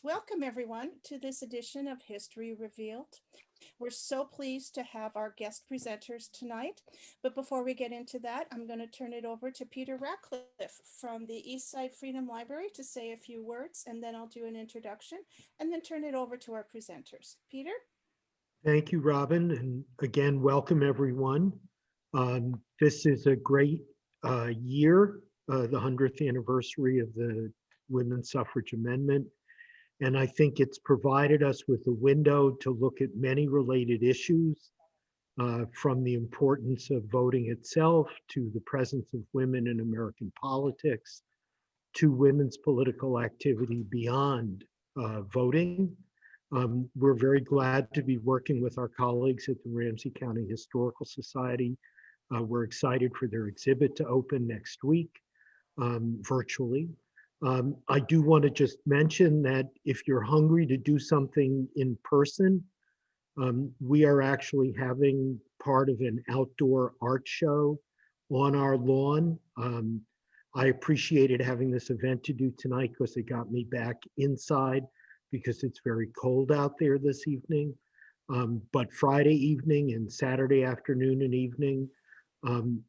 Welcome, everyone, to this edition of History Revealed. We're so pleased to have our guest presenters tonight. But before we get into that, I'm going to turn it over to Peter Ratcliffe from the Eastside Freedom Library to say a few words, and then I'll do an introduction and then turn it over to our presenters. Peter? Thank you, Robin. And again, welcome everyone. This is a great year, the 100th anniversary of the Women's Suffrage Amendment. And I think it's provided us with a window to look at many related issues, from the importance of voting itself to the presence of women in American politics to women's political activity beyond voting. We're very glad to be working with our colleagues at the Ramsey County Historical Society. We're excited for their exhibit to open next week virtually. I do want to just mention that if you're hungry to do something in person, we are actually having part of an outdoor art show on our lawn. I appreciated having this event to do tonight because it got me back inside because it's very cold out there this evening. But Friday evening and Saturday afternoon and evening,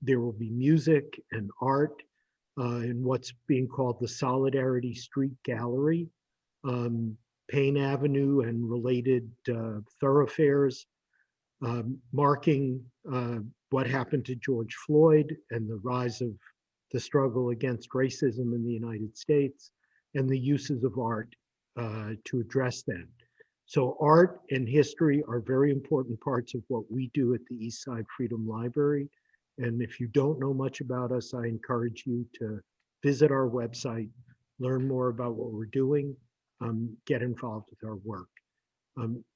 there will be music and art in what's being called the Solidarity Street Gallery. Payne Avenue and related thoroughfares, marking what happened to George Floyd and the rise of the struggle against racism in the United States and the uses of art to address that. So art and history are very important parts of what we do at the Eastside Freedom Library. And if you don't know much about us, I encourage you to visit our website, learn more about what we're doing, get involved with our work.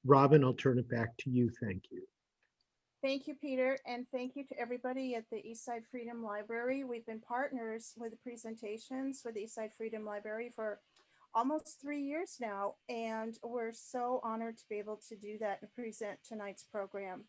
Robin, I'll turn it back to you. Thank you. Thank you, Peter, and thank you to everybody at the Eastside Freedom Library. We've been partners with the presentations with the Eastside Freedom Library for almost 3 years now, and we're so honored to be able to do that and present tonight's program.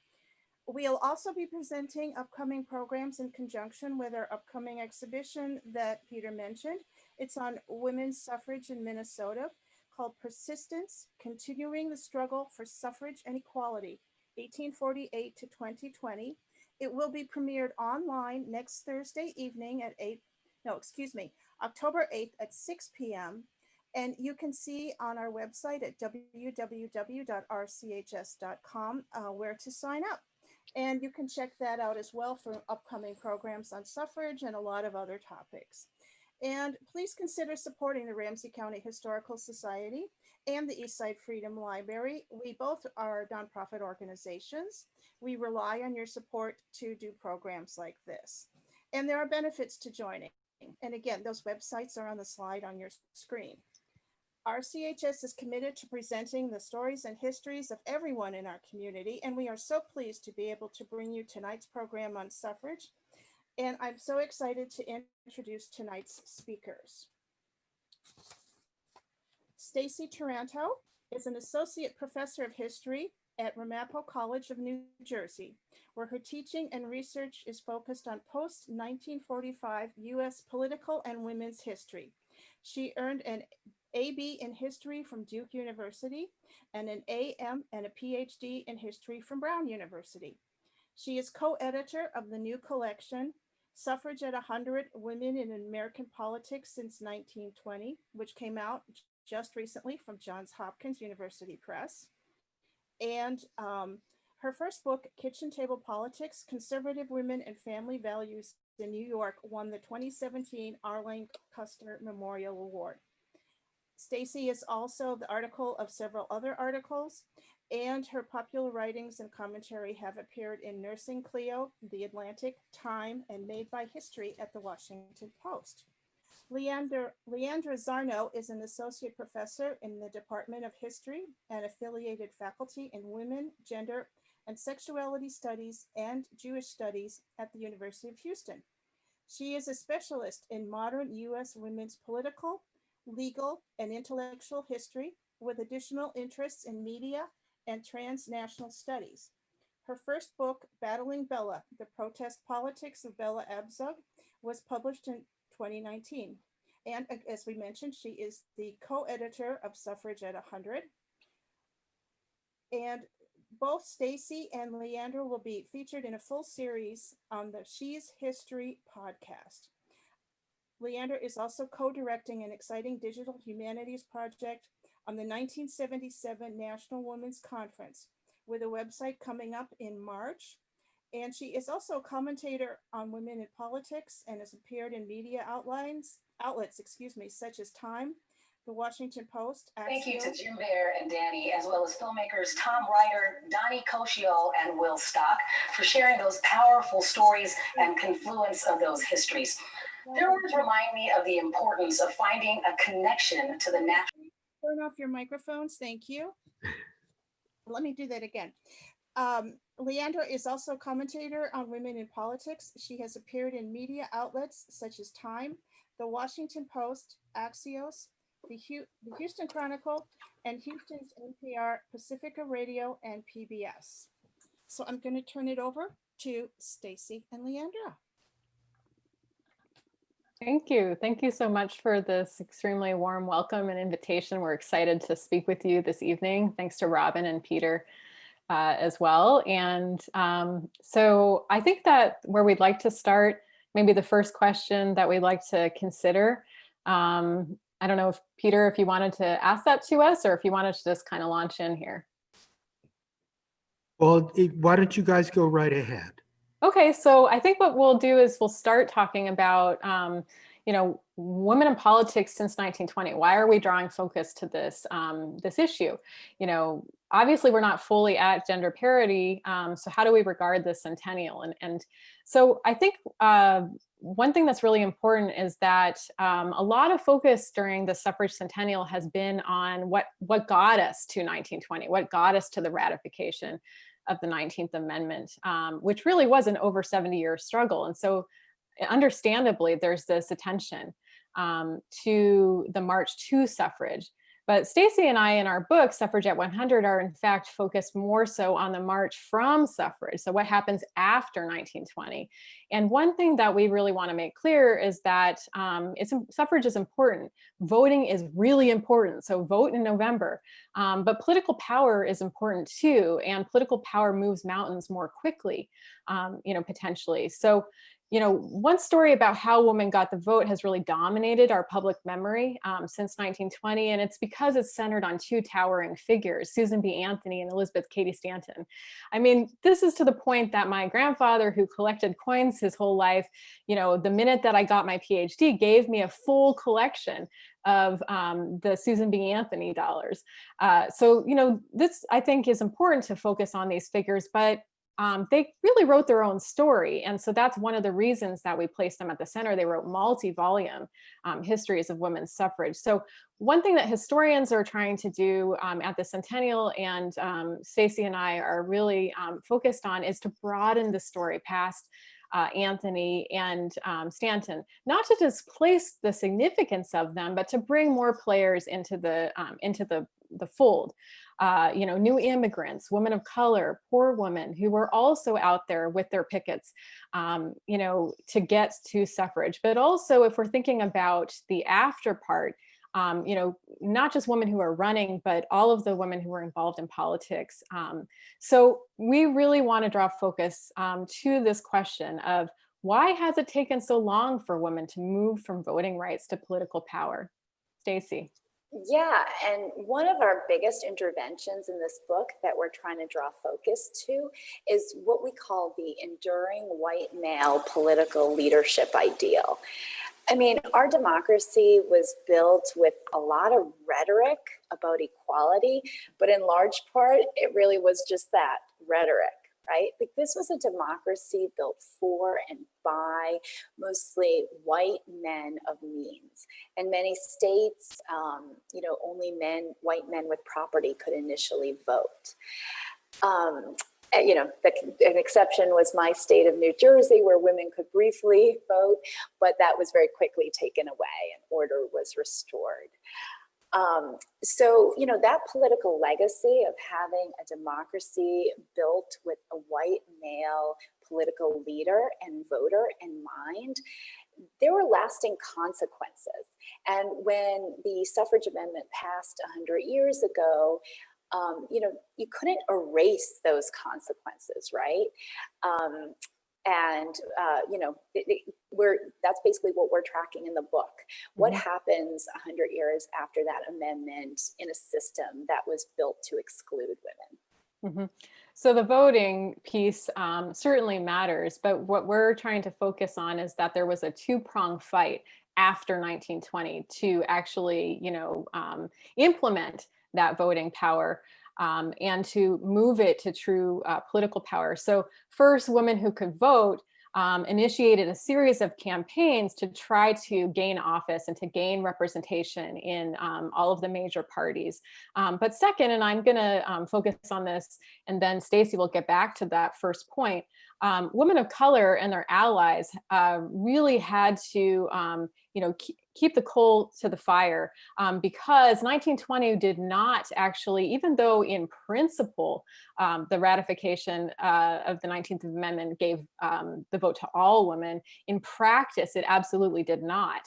We'll also be presenting upcoming programs in conjunction with our upcoming exhibition that Peter mentioned. It's on women's suffrage in Minnesota called Persistence, Continuing the Struggle for Suffrage and Equality, 1848 to 2020. It will be premiered online next Thursday evening at 8, no, excuse me, October 8th at 6 p.m. And you can see on our website at www.rchs.com where to sign up. And you can check that out as well for upcoming programs on suffrage and a lot of other topics. And please consider supporting the Ramsey County Historical Society and the Eastside Freedom Library. We both are nonprofit organizations. We rely on your support to do programs like this. And there are benefits to joining. And again, those websites are on the slide on your screen. RCHS is committed to presenting the stories and histories of everyone in our community, and we are so pleased to be able to bring you tonight's program on suffrage. And I'm so excited to introduce tonight's speakers. Stacie Taranto is an associate professor of history at Ramapo College of New Jersey, where her teaching and research is focused on post-1945 U.S. political and women's history. She earned an AB in history from Duke University and an AM and a PhD in history from Brown University. She is co-editor of the new collection, Suffrage at 100 Women in American Politics Since 1920, which came out just recently from Johns Hopkins University Press. And her first book, Kitchen Table Politics, Conservative Women and Family Values in New York, won the 2017 Arlene Custer Memorial Award. Stacie is also the article of several other articles, and her popular writings and commentary have appeared in Nursing Clio, The Atlantic, Time, and Made by History at the Washington Post. Leandra Zarnow is an associate professor in the Department of History and affiliated faculty in Women, Gender, and Sexuality Studies and Jewish Studies at the University of Houston. She is a specialist in modern U.S. women's political, legal, and intellectual history with additional interests in media and transnational studies. Her first book, Battling Bella, The Protest Politics of Bella Abzug, was published in 2019. And as we mentioned, she is the co-editor of Suffrage at 100. And both Stacie and Leandra will be featured in a full series on the She's History podcast. Leandra is also co-directing an exciting digital humanities project on the 1977 National Women's Conference, with a website coming up in March. And she is also a commentator on women in politics and has appeared in media outlets, such as Time, The Washington Post, Thank you to Axios. Jim Bear and Danny, as well as filmmakers Tom Ryder, Donnie Coscio, and Will Stock, for sharing those powerful stories and confluence of those histories. Their words remind me of the importance of finding a connection to the natural. Turn off your microphones, thank you. Let me do that again. Leandra is also a commentator on women in politics. She has appeared in media outlets such as Time, The Washington Post, Axios, the Houston Chronicle, and Houston's NPR, Pacifica Radio, and PBS. So I'm going to turn it over to Stacie and Leandra. Thank you. Thank you so much for this extremely warm welcome and invitation. We're excited to speak with you this evening. Thanks to Robin and Peter as well. And so I think that where we'd like to start, maybe the first question that we'd like to consider, I don't know if Peter, if you wanted to ask that to us, or if you wanted to just kind of launch in here. Well, why don't you guys go right ahead? Okay, so I think what we'll do is we'll start talking about, women in politics since 1920. Why are we drawing focus to this this issue? Obviously we're not fully at gender parity. So how do we regard this centennial? And so I think one thing that's really important is that a lot of focus during the suffrage centennial has been on what got us to 1920, what got us to the ratification of the 19th Amendment, which really was an over 70-year struggle. And so understandably, there's this attention to the march to suffrage. But Stacie and I in our book, Suffrage at 100, are in fact focused more so on the march from suffrage. So what happens after 1920? And one thing that we really want to make clear is that suffrage is important. Voting is really important. So vote in November. But political power is important too. And political power moves mountains more quickly, potentially. So one story about how women got the vote has really dominated our public memory since 1920, and it's because it's centered on two towering figures, Susan B. Anthony and Elizabeth Cady Stanton. I mean, this is to the point that my grandfather, who collected coins his whole life, the minute that I got my PhD, gave me a full collection of the Susan B. Anthony dollars. So this, I think, is important to focus on these figures, but they really wrote their own story. And so that's one of the reasons that we placed them at the center. They wrote multi-volume histories of women's suffrage. So one thing that historians are trying to do at the centennial, and Stacie and I are really focused on, is to broaden the story past Anthony and Stanton, not to displace the significance of them, but to bring more players into the fold. New immigrants, women of color, poor women who were also out there with their pickets, to get to suffrage. But also, if we're thinking about the after part, not just women who are running, but all of the women who were involved in politics. So we really want to draw focus to this question of, why has it taken so long for women to move from voting rights to political power? Stacie. Yeah, and one of our biggest interventions in this book that we're trying to draw focus to is what we call the enduring white male political leadership ideal. I mean, our democracy was built with a lot of rhetoric about equality, but in large part, it really was just that, rhetoric. Right? Like, this was a democracy built for and by mostly white men of means. In many states, only white men with property could initially vote. An exception was my state of New Jersey, where women could briefly vote, but that was very quickly taken away and order was restored. That political legacy of having a democracy built with a white male political leader and voter in mind there were lasting consequences. And when the suffrage amendment passed 100 years ago, you know, you couldn't erase those consequences, right? You know, that's basically what we're tracking in the book. What happens 100 years after that amendment in a system that was built to exclude women? So the voting piece certainly matters, but what we're trying to focus on is that there was a two-pronged fight after 1920 to actually, you know, implement that voting power and to move it to true political power. So first, women who could vote initiated a series of campaigns to try to gain office and to gain representation in all of the major parties. But second, and I'm going to focus on this, and then Stacie will get back to that first point, women of color and their allies really had to, you know, keep the coal to the fire because 1920 did not actually, even though in principle, the ratification of the 19th Amendment gave the vote to all women, in practice, it absolutely did not.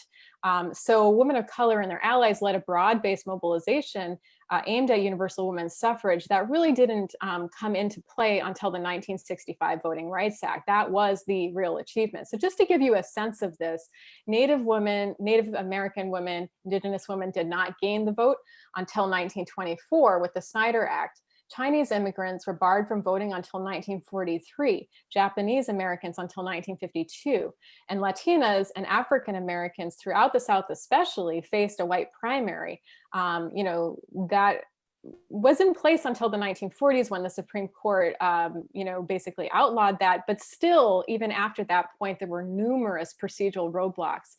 So women of color and their allies led a broad-based mobilization aimed at universal women's suffrage that really didn't come into play until the 1965 Voting Rights Act. That was the real achievement. So just to give you a sense of this, Native women, Native American women, Indigenous women did not gain the vote until 1924 with the Snyder Act. Chinese immigrants were barred from voting until 1943, Japanese Americans until 1952, and Latinas and African Americans throughout the South especially faced a white primary. You know, that was in place until the 1940s when the Supreme Court, you know, basically outlawed that. But still, even after that point, there were numerous procedural roadblocks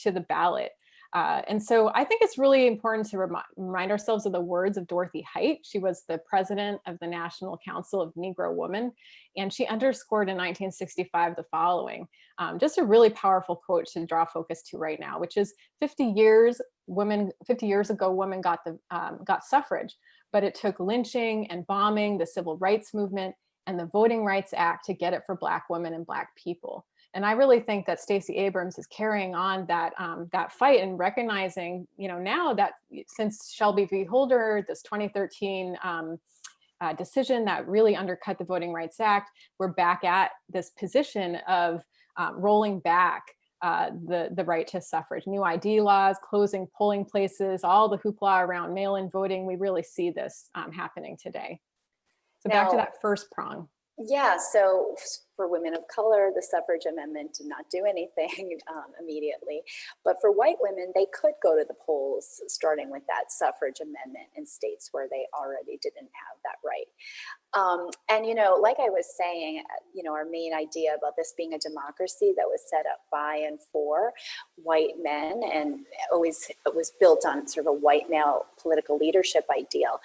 to the ballot. And so I think it's really important to remind ourselves of the words of Dorothy Height. She was the president of the National Council of Negro Women, and she underscored in 1965 the following, just a really powerful quote to draw focus to right now, which is 50 years ago, women got suffrage, but it took lynching and bombing, the civil rights movement, and the Voting Rights Act to get it for Black women and Black people. And I really think that Stacey Abrams is carrying on that that fight and recognizing, you know, now that since Shelby v. Holder, this 2013 decision that really undercut the Voting Rights Act, we're back at this position of rolling back the right to suffrage, new ID laws, closing polling places, all the hoopla around mail-in voting. We really see this happening today. So back to that first prong. Yeah, so for women of color, the suffrage amendment did not do anything immediately. But for white women, they could go to the polls starting with that suffrage amendment in states where they already didn't have that right. And, you know, like I was saying, you know, our main idea about this being a democracy that was set up by and for white men and always it was built on sort of a white male political leadership ideal.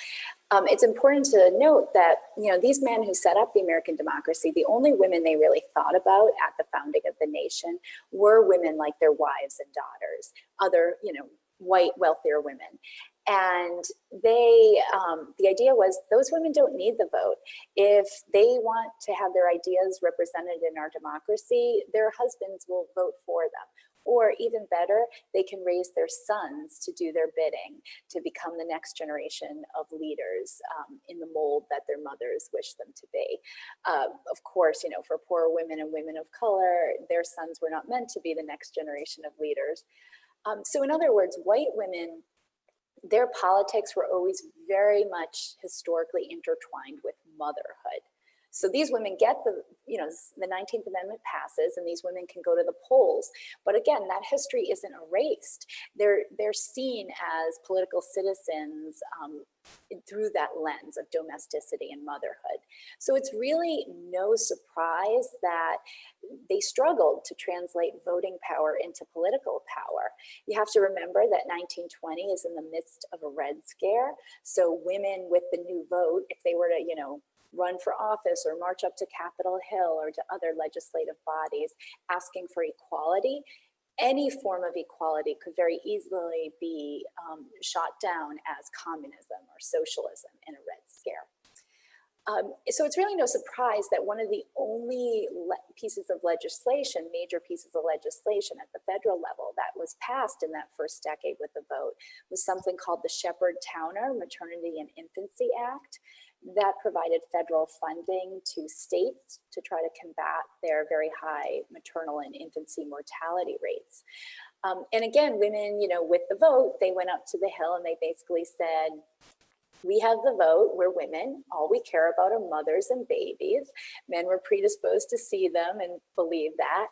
It's important to note that, you know, these men who set up the American democracy, the only women they really thought about at the founding of the nation were women like their wives and daughters, other, you know, white, wealthier women. And they, the idea was those women don't need the vote. If they want to have their ideas represented in our democracy, their husbands will vote for them. Or even better, they can raise their sons to do their bidding, to become the next generation of leaders in the mold that their mothers wish them to be. Of course, you know, for poor women and women of color, their sons were not meant to be the next generation of leaders. So in other words, white women, their politics were always very much historically intertwined with motherhood. So these women get the, you know, the 19th Amendment passes and these women can go to the polls. But again, that history isn't erased. They're seen as political citizens through that lens of domesticity and motherhood. So it's really no surprise that they struggled to translate voting power into political power. You have to remember that 1920 is in the midst of a Red Scare. So women with the new vote, if they were to, you know, run for office or march up to Capitol Hill or to other legislative bodies asking for equality, any form of equality could very easily be shot down as communism or socialism in a Red Scare. So it's really no surprise that one of the only pieces of legislation, major pieces of legislation at the federal level that was passed in that first decade with the vote was something called the Shepard-Towner Maternity and Infancy Act that provided federal funding to states to try to combat their very high maternal and infancy mortality rates. And again, women, with the vote, they went up to the Hill and they basically said, we have the vote, we're women, all we care about are mothers and babies. Men were predisposed to see them and believe that.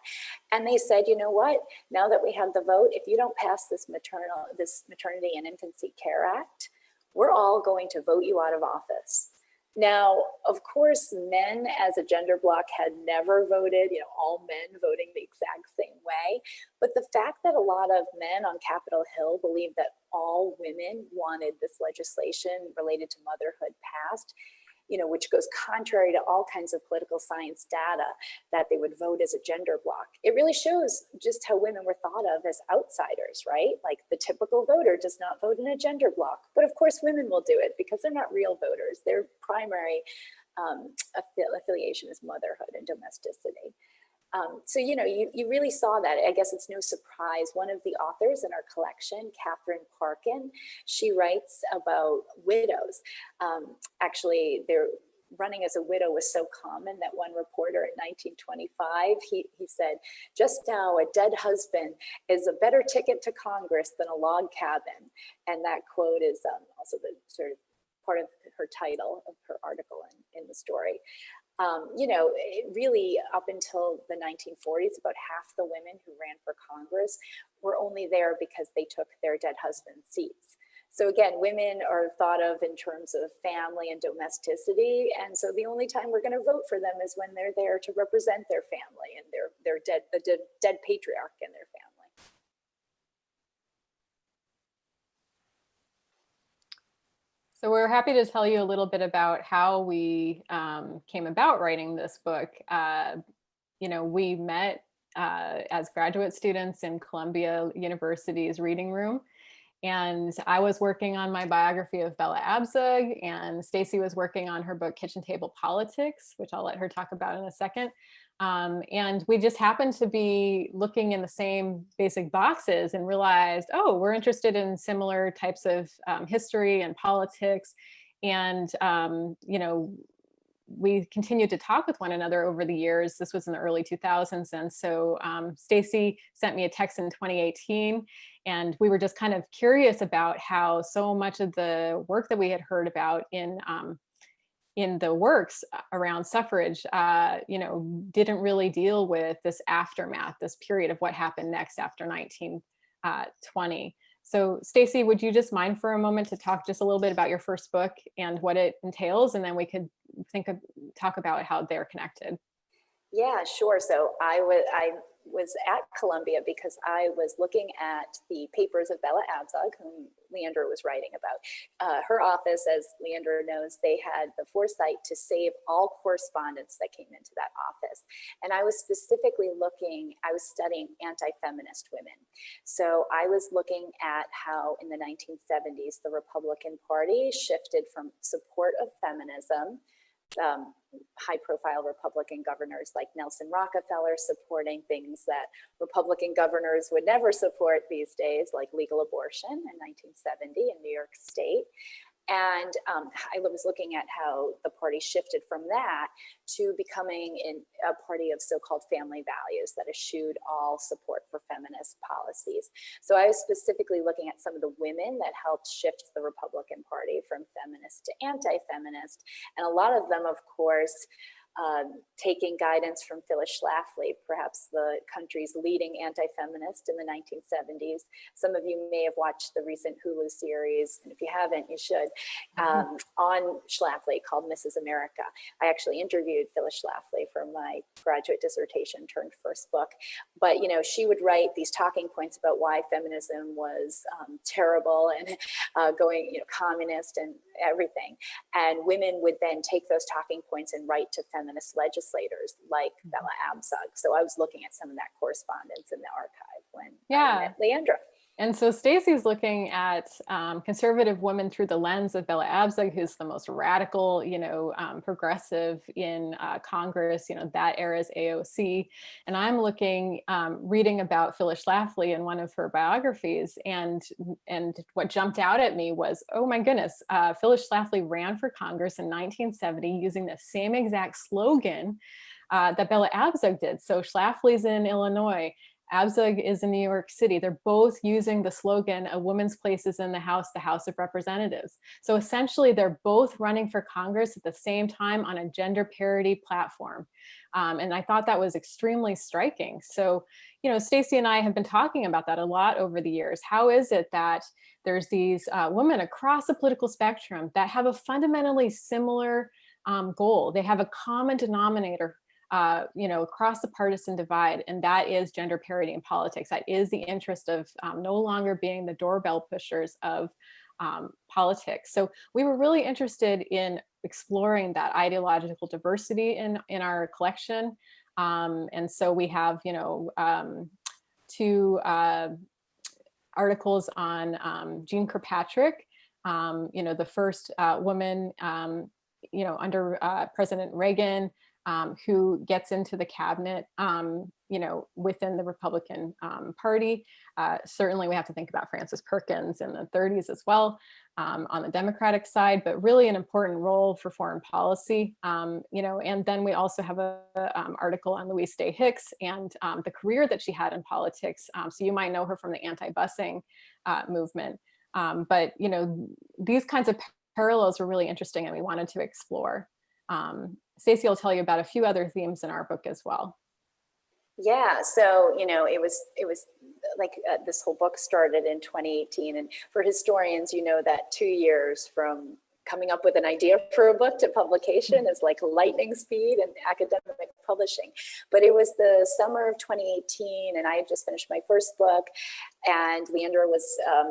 And they said, you know what, now that we have the vote, if you don't pass this Maternity and Infancy Care Act, we're all going to vote you out of office. Now, of course, men as a gender bloc had never voted, all men voting the exact same way. But the fact that a lot of men on Capitol Hill believed that all women wanted this legislation related to motherhood passed, which goes contrary to all kinds of political science data, that they would vote as a gender bloc. It really shows just how women were thought of as outsiders, right? Like the typical voter does not vote in a gender bloc, but of course women will do it because they're not real voters. Their primary affiliation is motherhood and domesticity. So, you really saw that. I guess it's no surprise. One of the authors in our collection, Catherine Parkin, she writes about widows. Actually, running as a widow was so common that one reporter in 1925, he said, just now a dead husband is a better ticket to Congress than a log cabin. And that quote is also the sort of part of her title of her article in the story. Really up until the 1940s, about half the women who ran for Congress were only there because they took their dead husband's seats. So again, women are thought of in terms of family and domesticity. And so the only time we're going to vote for them is when they're there to represent their family and the dead patriarch in their family. So we're happy to tell you a little bit about how we came about writing this book. We met as graduate students in Columbia University's reading room. And I was working on my biography of Bella Abzug, and Stacie was working on her book, Kitchen Table Politics, which I'll let her talk about in a second. And we just happened to be looking in the same basic boxes and realized, oh, we're interested in similar types of history and politics. And, we continued to talk with one another over the years. This was in the early 2000s. And so Stacie sent me a text in 2018, and we were just kind of curious about how so much of the work that we had heard about in the works around suffrage, didn't really deal with this aftermath, this period of what happened next after 1920. So Stacie, would you just mind for a moment to talk just a little bit about your first book and what it entails, and then we could talk about how they're connected? Yeah, sure. So I was at Columbia because I was looking at the papers of Bella Abzug, whom Leandra was writing about. Her office, as Leandra knows, they had the foresight to save all correspondence that came into that office. And I was specifically I was studying anti-feminist women. So I was looking at how in the 1970s, the Republican Party shifted from support of feminism, high-profile Republican governors like Nelson Rockefeller supporting things that Republican governors would never support these days, like legal abortion in 1970 in New York State. And I was looking at how the party shifted from that to becoming a party of so-called family values that eschewed all support for feminist policies. So I was specifically looking at some of the women that helped shift the Republican Party from feminist to anti-feminist. And a lot of them, of course, taking guidance from Phyllis Schlafly, perhaps the country's leading anti-feminist in the 1970s. Some of you may have watched the recent Hulu series, and if you haven't, you should, on Schlafly called Mrs. America. I actually interviewed Phyllis Schlafly for my graduate dissertation turned first book. But, she would write these talking points about why feminism was terrible and going, communist and everything. And women would then take those talking points and write to feminist legislators like Bella Abzug. So I was looking at some of that correspondence in the archive when I met Leandra. And so Stacie's looking at conservative women through the lens of Bella Abzug, who's the most radical, progressive in Congress, that era's AOC. And I'm looking, reading about Phyllis Schlafly in one of her biographies. And what jumped out at me was, oh my goodness, Phyllis Schlafly ran for Congress in 1970 using the same exact slogan that Bella Abzug did. So Schlafly's in Illinois, Abzug is in New York City. They're both using the slogan, "A woman's place is in the House of Representatives." So essentially, they're both running for Congress at the same time on a gender parity platform. And I thought that was extremely striking. So, Stacie and I have been talking about that a lot over the years. How is it that there's these women across the political spectrum that have a fundamentally similar goal? They have a common denominator across the partisan divide, and that is gender parity in politics. That is the interest of no longer being the doorbell pushers of politics. So we were really interested in exploring that ideological diversity in our collection. And so we have, two articles on Jean Kirkpatrick, the first woman, under President Reagan, who gets into the cabinet, within the Republican Party. Certainly we have to think about Frances Perkins in the 30s as well, on the Democratic side, but really an important role for foreign policy. And then we also have a article on Louise Day Hicks and the career that she had in politics. So you might know her from the anti-busing movement. But these kinds of parallels were really interesting and we wanted to explore. Stacie will tell you about a few other themes in our book as well. Yeah, so it was like this whole book started in 2018, and for historians, that 2 years from coming up with an idea for a book to publication is like lightning speed in academic publishing. But it was the summer of 2018, and I had just finished my first book, and Leandra was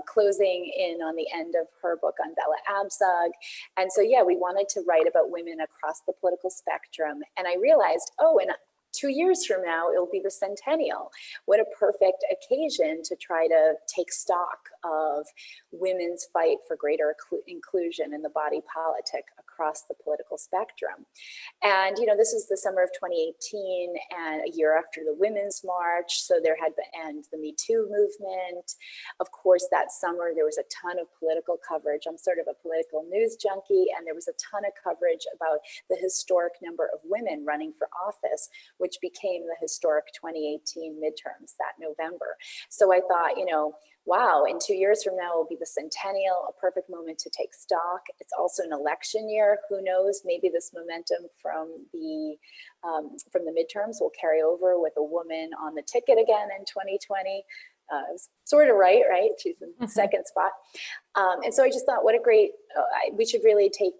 closing in on the end of her book on Bella Abzug. And so, yeah, we wanted to write about women across the political spectrum. And I realized, and 2 years from now, it'll be the centennial. What a perfect occasion to try to take stock of women's fight for greater inclusion in the body politic across the political spectrum. And, this is the summer of 2018 and a year after the Women's March. So there had been, and the Me Too movement. Of course, that summer, there was a ton of political coverage. I'm sort of a political news junkie, and there was a ton of coverage about the historic number of women running for office, which became the historic 2018 midterms that November. So I thought, wow, in 2 years from now will be the centennial, a perfect moment to take stock. It's also an election year. Who knows? Maybe this momentum from the midterms will carry over with a woman on the ticket again in 2020. It was sort of right? She's in the second spot. And so I just thought, what a great, we should really take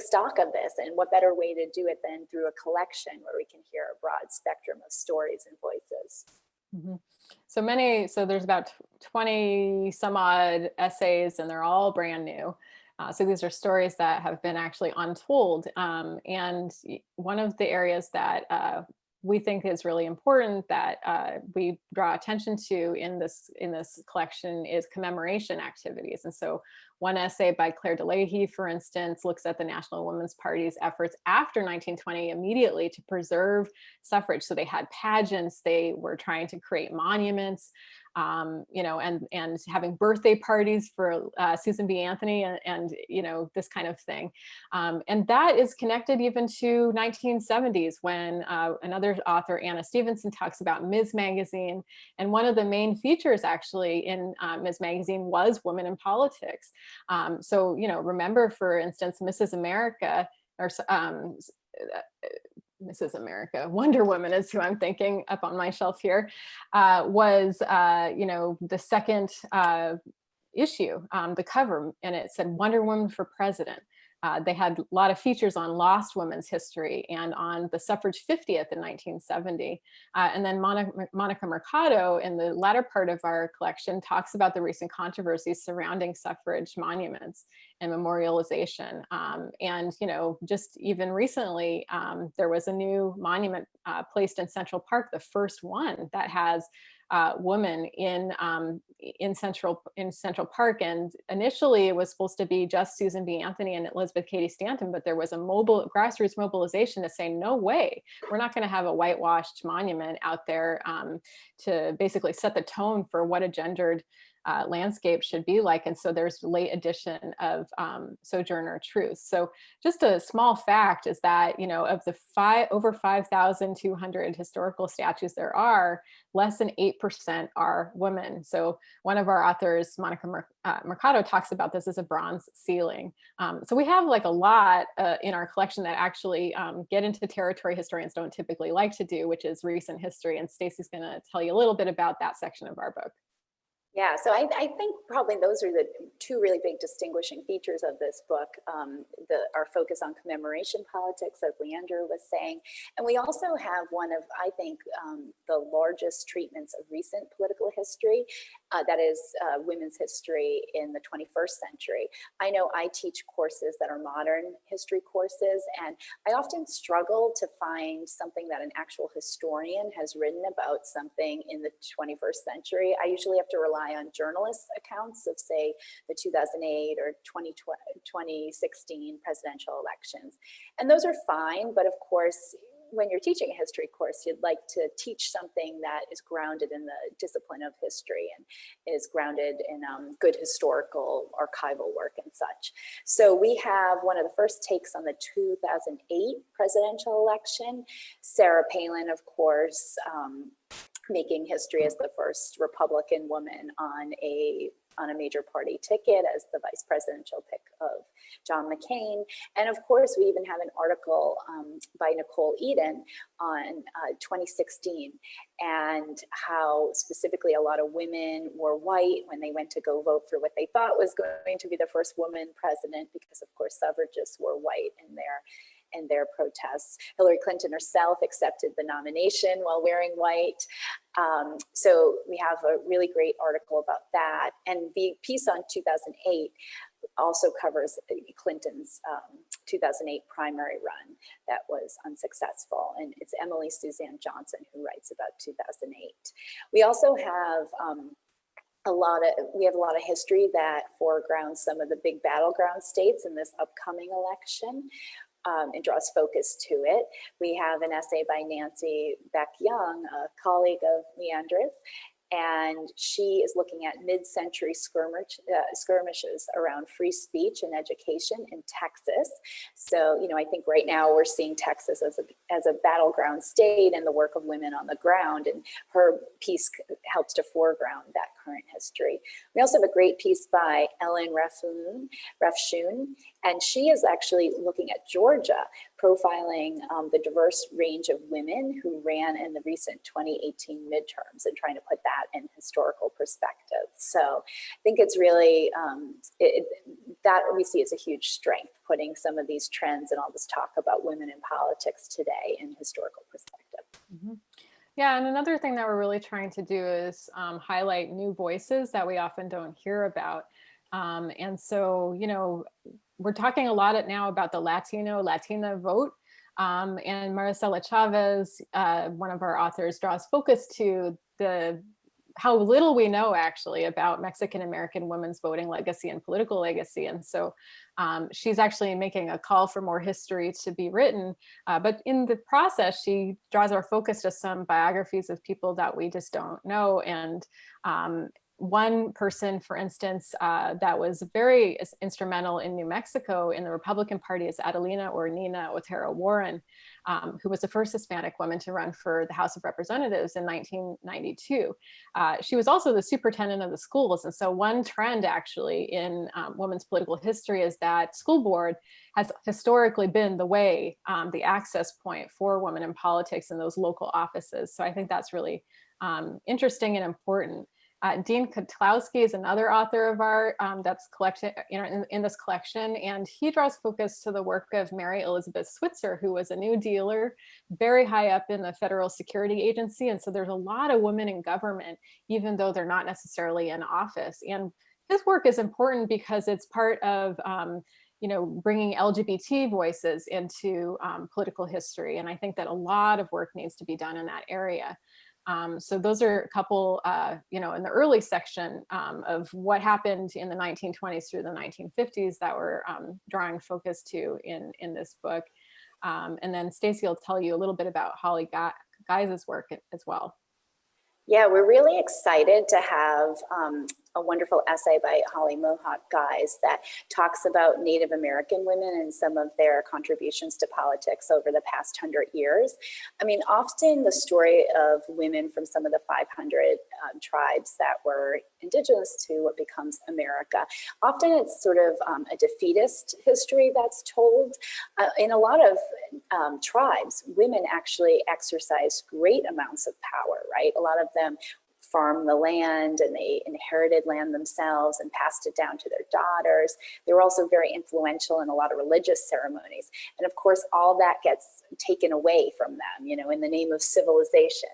stock of this, and what better way to do it than through a collection where we can hear a broad spectrum of stories and voices. Mm-hmm. So there's about 20 some odd essays, and they're all brand new. So these are stories that have been actually untold. And one of the areas that we think is really important that we draw attention to in this collection is commemoration activities. And so one essay by Claire DeLahey, for instance, looks at the National Women's Party's efforts after 1920 immediately to preserve suffrage. So they had pageants, they were trying to create monuments, and having birthday parties for Susan B. Anthony and this kind of thing. And that is connected even to 1970s when another author, Anna Stevenson, talks about Ms. Magazine. And one of the main features actually in Ms. Magazine was women in politics. So, remember, for instance, Mrs. America, or Mrs. America, Wonder Woman is who I'm thinking up on my shelf here, was, the second issue, the cover, and it said Wonder Woman for President. They had a lot of features on lost women's history and on the suffrage 50th in 1970. And then Monica Mercado, in the latter part of our collection, talks about the recent controversies surrounding suffrage monuments and memorialization. And, just even recently, there was a new monument placed in Central Park, the first one that has woman in Central Park. And initially it was supposed to be just Susan B. Anthony and Elizabeth Cady Stanton, but there was a grassroots mobilization to say, no way, we're not going to have a whitewashed monument out there to basically set the tone for what a gendered landscape should be like. And so there's late addition of Sojourner Truth. So just a small fact is that, of the over 5,200 historical statues there are, less than 8% are women. So one of our authors, Monica Mercado, talks about this as a bronze ceiling. So we have like a lot in our collection that actually get into territory historians don't typically like to do, which is recent history. And Stacie's going to tell you a little bit about that section of our book. Yeah, so I think probably those are the two really big distinguishing features of this book, our focus on commemoration politics, as Leandra was saying. And we also have one of, I think, the largest treatments of recent political history, that is women's history in the 21st century. I know I teach courses that are modern history courses, and I often struggle to find something that an actual historian has written about something in the 21st century. I usually have to rely on journalists' accounts of, say, the 2008 or 2016 presidential elections. And those are fine, but of course, when you're teaching a history course, you'd like to teach something that is grounded in the discipline of history and is grounded in good historical archival work and such. So we have one of the first takes on the 2008 presidential election. Sarah Palin, of course, making history as the first Republican woman on a major party ticket as the vice presidential pick of John McCain. And of course, we even have an article by Nicole Eden on 2016 and how specifically a lot of women were white when they went to go vote for what they thought was going to be the first woman president, because of course suffragists were white in their protests. Hillary Clinton herself accepted the nomination while wearing white. So we have a really great article about that. And the piece on 2008 also covers Clinton's 2008 primary run that was unsuccessful. And it's Emily Suzanne Johnson who writes about 2008. We also have a lot of history that foregrounds some of the big battleground states in this upcoming election. And draws focus to it. We have an essay by Nancy Beck-Young, a colleague of Leandra's, and she is looking at mid-century skirmishes around free speech and education in Texas. So, I think right now we're seeing Texas as a battleground state and the work of women on the ground, and her piece helps to foreground that current history. We also have a great piece by Ellen Refshun, and she is actually looking at Georgia, profiling the diverse range of women who ran in the recent 2018 midterms and trying to put that in historical perspective. So I think it's really, that we see as a huge strength, putting some of these trends and all this talk about women in politics today in historical perspective. Mm-hmm. Yeah, and another thing that we're really trying to do is highlight new voices that we often don't hear about. And so, we're talking a lot now about the Latina vote. And Maricela Chavez, one of our authors, draws focus to how little we know actually about Mexican-American women's voting legacy and political legacy. And so she's actually making a call for more history to be written. But in the process, she draws our focus to some biographies of people that we just don't know. And one person, for instance, that was very instrumental in New Mexico in the Republican Party is Adelina or Nina Otero Warren, who was the first Hispanic woman to run for the House of Representatives in 1992. She was also the superintendent of the schools. And so one trend actually in women's political history is that school board has historically been the way, the access point for women in politics in those local offices. So I think that's really interesting and important. Dean Kotlowski is another author of our that's collected in this collection, and he draws focus to the work of Mary Elizabeth Switzer, who was a New Dealer, very high up in the Federal Security Agency. And so there's a lot of women in government, even though they're not necessarily in office. And his work is important because it's part of bringing LGBT voices into political history. And I think that a lot of work needs to be done in that area. So those are a couple, in the early section of what happened in the 1920s through the 1950s that we're drawing focus to in this book. And then Stacie will tell you a little bit about Holly Guy's work as well. Yeah, we're really excited to have a wonderful essay by Holly Mohawk Guys that talks about Native American women and some of their contributions to politics over the past 100 years. I mean, often the story of women from some of the 500 tribes that were indigenous to what becomes America, often it's sort of a defeatist history that's told. In a lot of tribes, women actually exercise great amounts of power, right? A lot of them farmed the land and they inherited land themselves and passed it down to their daughters. They were also very influential in a lot of religious ceremonies. And of course, all that gets taken away from them, you know, in the name of civilization.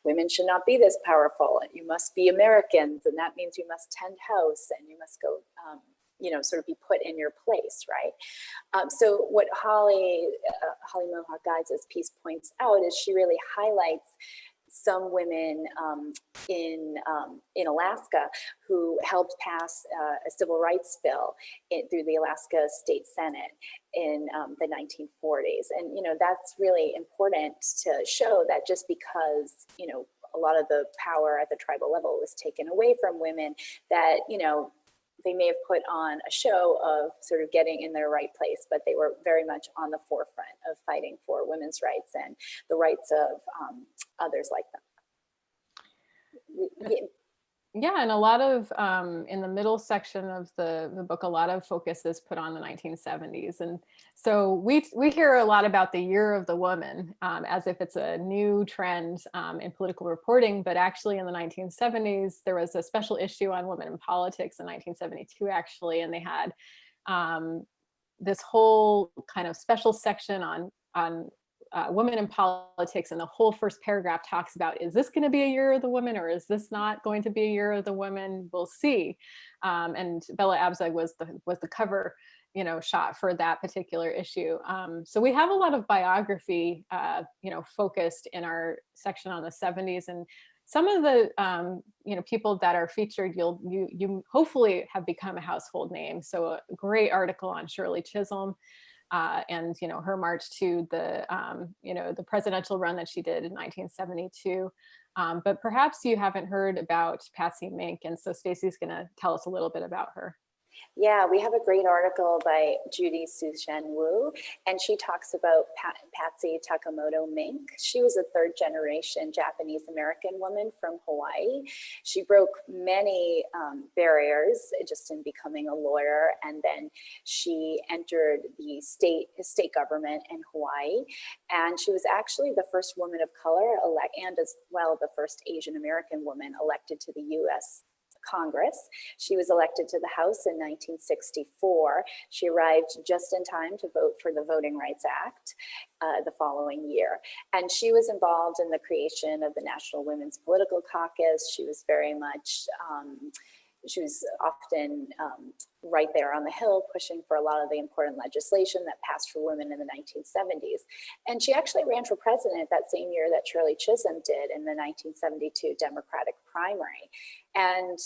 Women should not be this powerful. You must be Americans, and that means you must tend house and you must go, sort of be put in your place, right? So what Holly Mohawk Guys' piece points out is she really highlights some women in Alaska who helped pass a civil rights bill through the Alaska State Senate in the 1940s. And, that's really important to show that just because, a lot of the power at the tribal level was taken away from women, that, they may have put on a show of sort of getting in their right place, but they were very much on the forefront of fighting for women's rights and the rights of others like them. Yeah, and a lot of, in the middle section of the book, a lot of focus is put on the 1970s. And so we hear a lot about the year of the woman as if it's a new trend in political reporting, but actually in the 1970s, there was a special issue on women in politics in 1972, actually, and they had this whole kind of special section on women in politics, and the whole first paragraph talks about, is this going to be a year of the woman, or is this not going to be a year of the woman? We'll see. And Bella Abzug was the cover, shot for that particular issue. So we have a lot of biography, focused in our section on the 70s, and some of the people that are featured, you hopefully have become a household name. So a great article on Shirley Chisholm. And her march to the presidential run that she did in 1972. But perhaps you haven't heard about Patsy Mink, and so Stacie's going to tell us a little bit about her. Yeah, we have a great article by Judy Sushen Wu, and she talks about Patsy Takamoto Mink. She was a third generation Japanese American woman from Hawaii. She broke many barriers just in becoming a lawyer, and then she entered the state government in Hawaii. And she was actually the first woman of color and as well the first Asian American woman elected to the U.S. Congress. She was elected to the House in 1964. She arrived just in time to vote for the Voting Rights Act the following year. And she was involved in the creation of the National Women's Political Caucus. She was very much, she was often right there on the Hill pushing for a lot of the important legislation that passed for women in the 1970s. And she actually ran for president that same year that Shirley Chisholm did in the 1972 Democratic primary. And,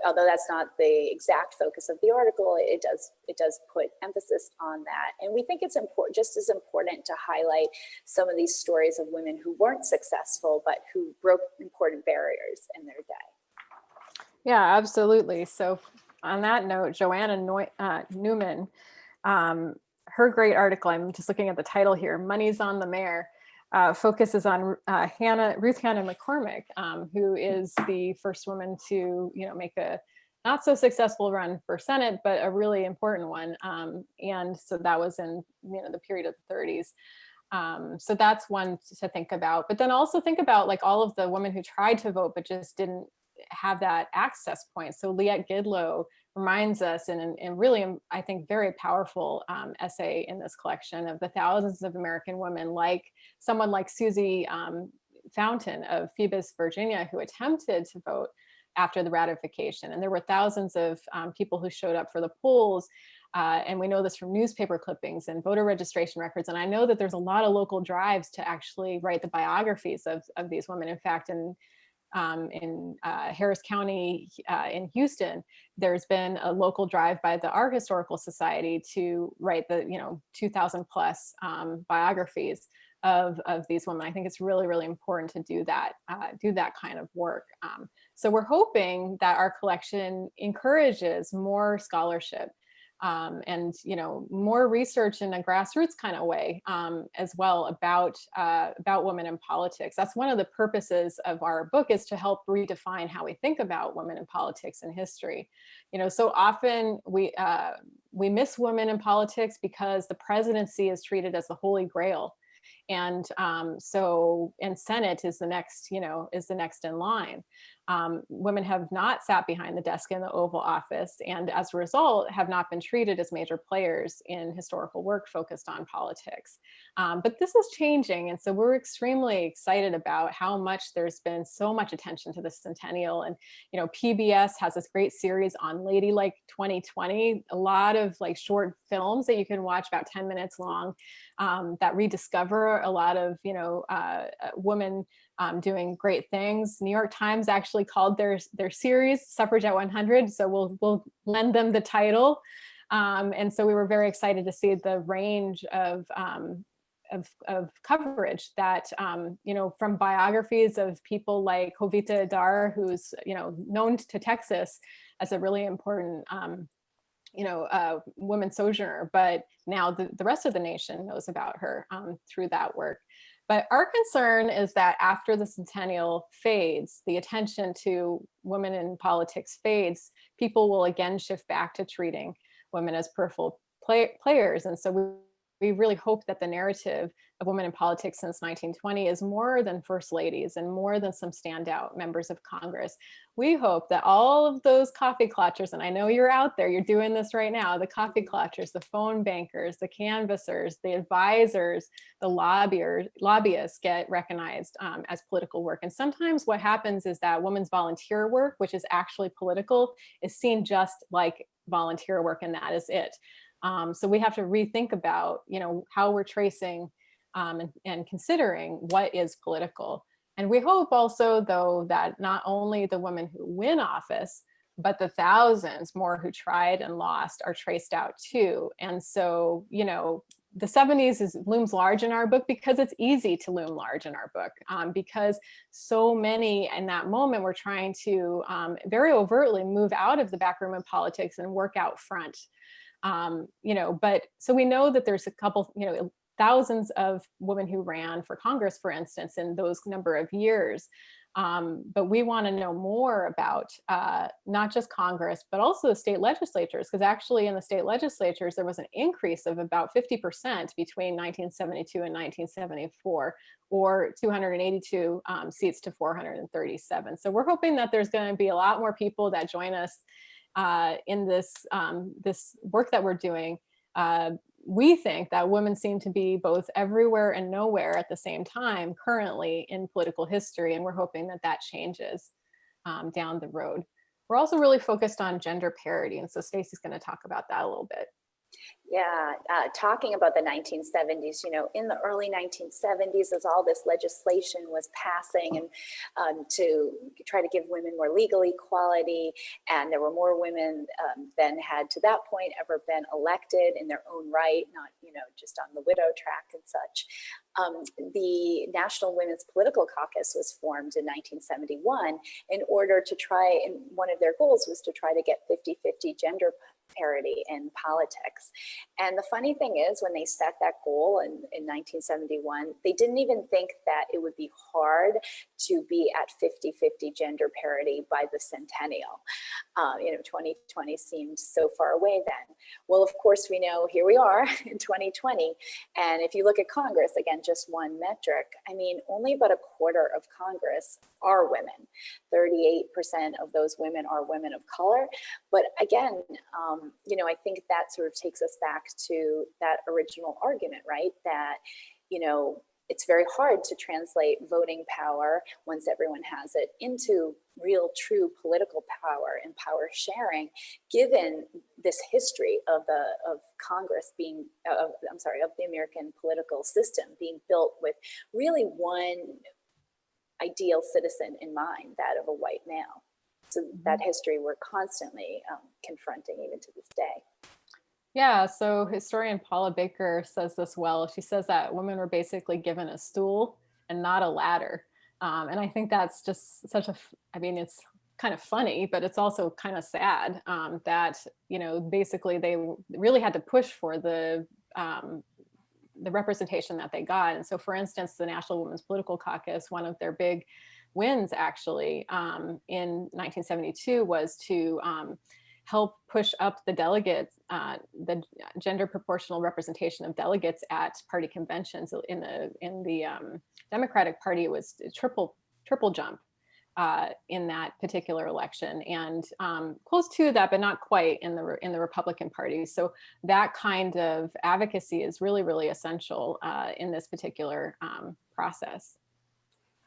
although that's not the exact focus of the article, it does put emphasis on that. And we think it's important, just as important, to highlight some of these stories of women who weren't successful, but who broke important barriers in their day. Yeah, absolutely. So on that note, Joanna Newman, her great article, I'm just looking at the title here, Money's on the Mayor, focuses on Ruth Hannah McCormick, who is the first woman to make a not so successful run for Senate, but a really important one. And so that was in the period of the 30s. So that's one to think about. But then also think about like all of the women who tried to vote but just didn't have that access point. So Liette Gidlow reminds us in really, I think, very powerful essay in this collection of the thousands of American women, like someone like Susie Fountain of Phoebus, Virginia, who attempted to vote after the ratification. And there were thousands of people who showed up for the polls. And we know this from newspaper clippings and voter registration records. And I know that there's a lot of local drives to actually write the biographies of these women. In fact, in Harris County in Houston, there's been a local drive by the Art Historical Society to write the 2,000 plus biographies of these women. I think it's really, really important to do that kind of work. So we're hoping that our collection encourages more scholarship and more research in a grassroots kind of way as well about women in politics. That's one of the purposes of our book, is to help redefine how we think about women in politics and history. So often we miss women in politics because the presidency is treated as the holy grail. And Senate is the next in line. Women have not sat behind the desk in the Oval Office, and as a result have not been treated as major players in historical work focused on politics. But this is changing, and so we're extremely excited about how much there's been so much attention to the centennial. And PBS has this great series on Ladylike 2020, a lot of short films that you can watch about 10 minutes long that rediscover a lot of women doing great things. New York Times actually called their series Suffrage at 100, so we'll lend them the title. And so we were very excited to see the range of coverage that from biographies of people like Jovita Adar, who's known to Texas as a really important woman sojourner, but now the rest of the nation knows about her through that work. But our concern is that after the centennial fades, the attention to women in politics fades, people will again shift back to treating women as peripheral players. And so we really hope that the narrative of women in politics since 1920 is more than first ladies and more than some standout members of Congress. We hope that all of those coffee clutchers, and I know you're out there, you're doing this right now, the coffee clutchers, the phone bankers, the canvassers, the advisors, the lobbyists get recognized as political work. And sometimes what happens is that women's volunteer work, which is actually political, is seen just like volunteer work, and that is it. So we have to rethink about, how we're tracing and considering what is political. And we hope also, though, that not only the women who win office, but the thousands more who tried and lost are traced out too. And so, the 70s looms large in our book because it's easy to loom large in our book, because so many in that moment were trying to very overtly move out of the back room of politics and work out front. But so we know that there's a couple, thousands of women who ran for Congress, for instance, in those number of years. But we want to know more about not just Congress, but also the state legislatures, because actually in the state legislatures, there was an increase of about 50% between 1972 and 1974, or 282 seats to 437. So we're hoping that there's going to be a lot more people that join us in this work that we're doing. We think that women seem to be both everywhere and nowhere at the same time currently in political history, and we're hoping that that changes down the road. We're also really focused on gender parity, and so Stacie's going to talk about that a little bit. Yeah, talking about the 1970s, in the early 1970s, as all this legislation was passing and to try to give women more legal equality, and there were more women than had to that point ever been elected in their own right, not just on the widow track and such. The National Women's Political Caucus was formed in 1971 in order to try, and one of their goals was to try to get 50-50 gender parity in politics. And the funny thing is, when they set that goal in 1971, they didn't even think that it would be hard to be at 50-50 gender parity by the centennial. 2020 seemed so far away then. Well, of course, we know here we are in 2020. And if you look at Congress, again, just one metric, only about a quarter of Congress are women. 38% of those women are women of color. But again, I think that sort of takes us back to that original argument, right? That, it's very hard to translate voting power, once everyone has it, into real, true political power and power sharing, given this history of Congress being, of the American political system being built with really one ideal citizen in mind, that of a white male. So that history we're constantly confronting even to this day. Yeah, so historian Paula Baker says this well. She says that women were basically given a stool and not a ladder. And I think that's just such a, I mean, it's kind of funny, but it's also kind of sad that, you know, basically they really had to push for the representation that they got. And so, for instance, the National Women's Political Caucus, one of their big wins actually in 1972 was to help push up the delegates, the gender proportional representation of delegates at party conventions. In the Democratic Party, it was a triple jump in that particular election, and close to that, but not quite in the Republican Party. So that kind of advocacy is really, really essential in this particular process.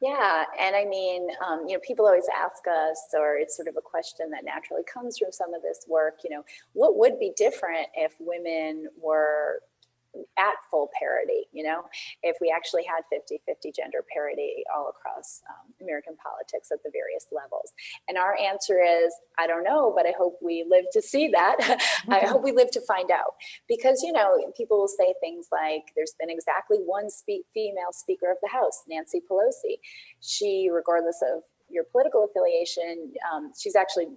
Yeah, and I mean, you know, people always ask us, or it's sort of a question that naturally comes from some of this work, you know, what would be different if women were at full parity, you know, if we actually had 50-50 gender parity all across American politics at the various levels? And our answer is, I don't know, but I hope we live to see that. I hope we live to find out. Because, you know, people will say things like, there's been exactly one female Speaker of the House, Nancy Pelosi. She, regardless of your political affiliation, she's actually,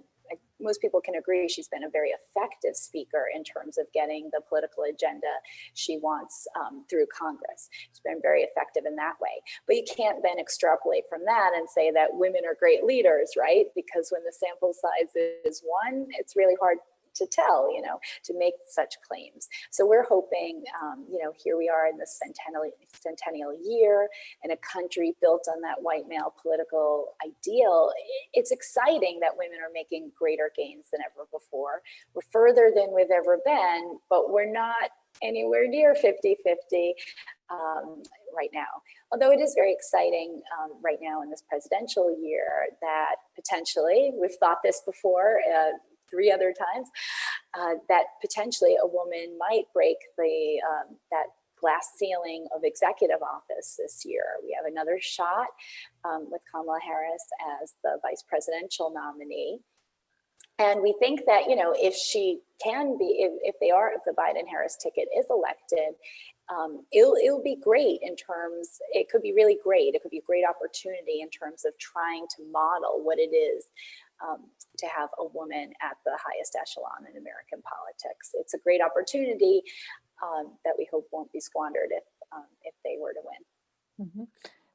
most people can agree, she's been a very effective speaker in terms of getting the political agenda she wants through Congress. She's been very effective in that way. But you can't then extrapolate from that and say that women are great leaders, right? Because when the sample size is one, it's really hard to tell, you know, to make such claims. So we're hoping, you know, here we are in the centennial year in a country built on that white male political ideal. It's exciting that women are making greater gains than ever before. We're further than we've ever been, but we're not anywhere near 50-50 right now. Although it is very exciting right now in this presidential year that potentially, we've thought this before, 3 other times, that potentially a woman might break the that glass ceiling of executive office this year. We have another shot with Kamala Harris as the vice presidential nominee. And we think that, you know, if she can be, if the Biden-Harris ticket is elected, it'll be great in terms, it could be really great. It could be a great opportunity in terms of trying to model what it is to have a woman at the highest echelon in American politics. It's a great opportunity that we hope won't be squandered if they were to win. Mm-hmm.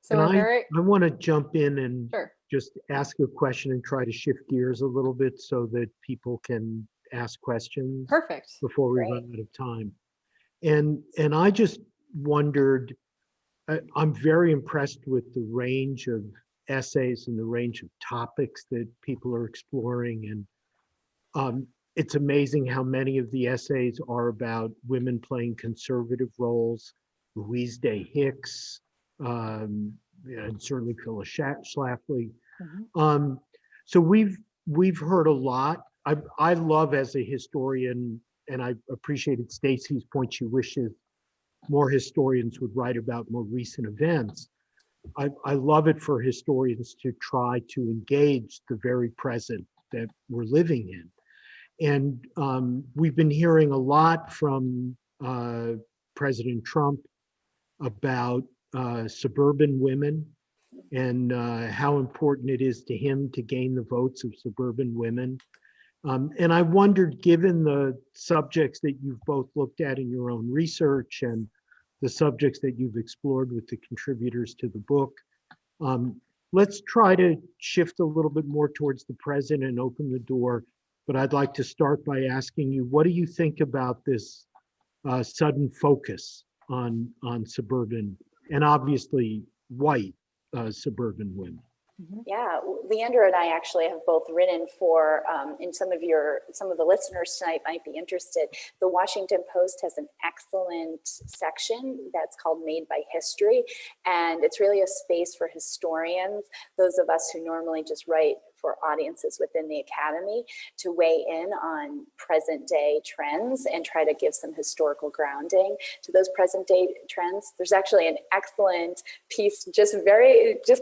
So I want to jump in and sure. just ask a question and try to shift gears a little bit so that people can ask questions. Perfect. Before we run out of time. And I just wondered, I'm very impressed with the range of essays and the range of topics that people are exploring. And it's amazing how many of the essays are about women playing conservative roles, Louise Day Hicks, and certainly Phyllis Schlafly. Mm-hmm. So we've heard a lot. I love, as a historian, and I appreciated Stacie's point, she wishes more historians would write about more recent events. I love it for historians to try to engage the very present that we're living in. And we've been hearing a lot from President Trump about suburban women and how important it is to him to gain the votes of suburban women. And I wondered, given the subjects that you've both looked at in your own research and the subjects that you've explored with the contributors to the book, let's try to shift a little bit more towards the present and open the door. But I'd like to start by asking you, what do you think about this sudden focus on suburban and obviously white suburban women? Yeah, Leandra and I actually have both written for, and some of the listeners tonight might be interested. The Washington Post has an excellent section that's called Made by History, and it's really a space for historians, those of us who normally just write for audiences within the academy, to weigh in on present day trends and try to give some historical grounding to those present day trends. There's actually an excellent piece just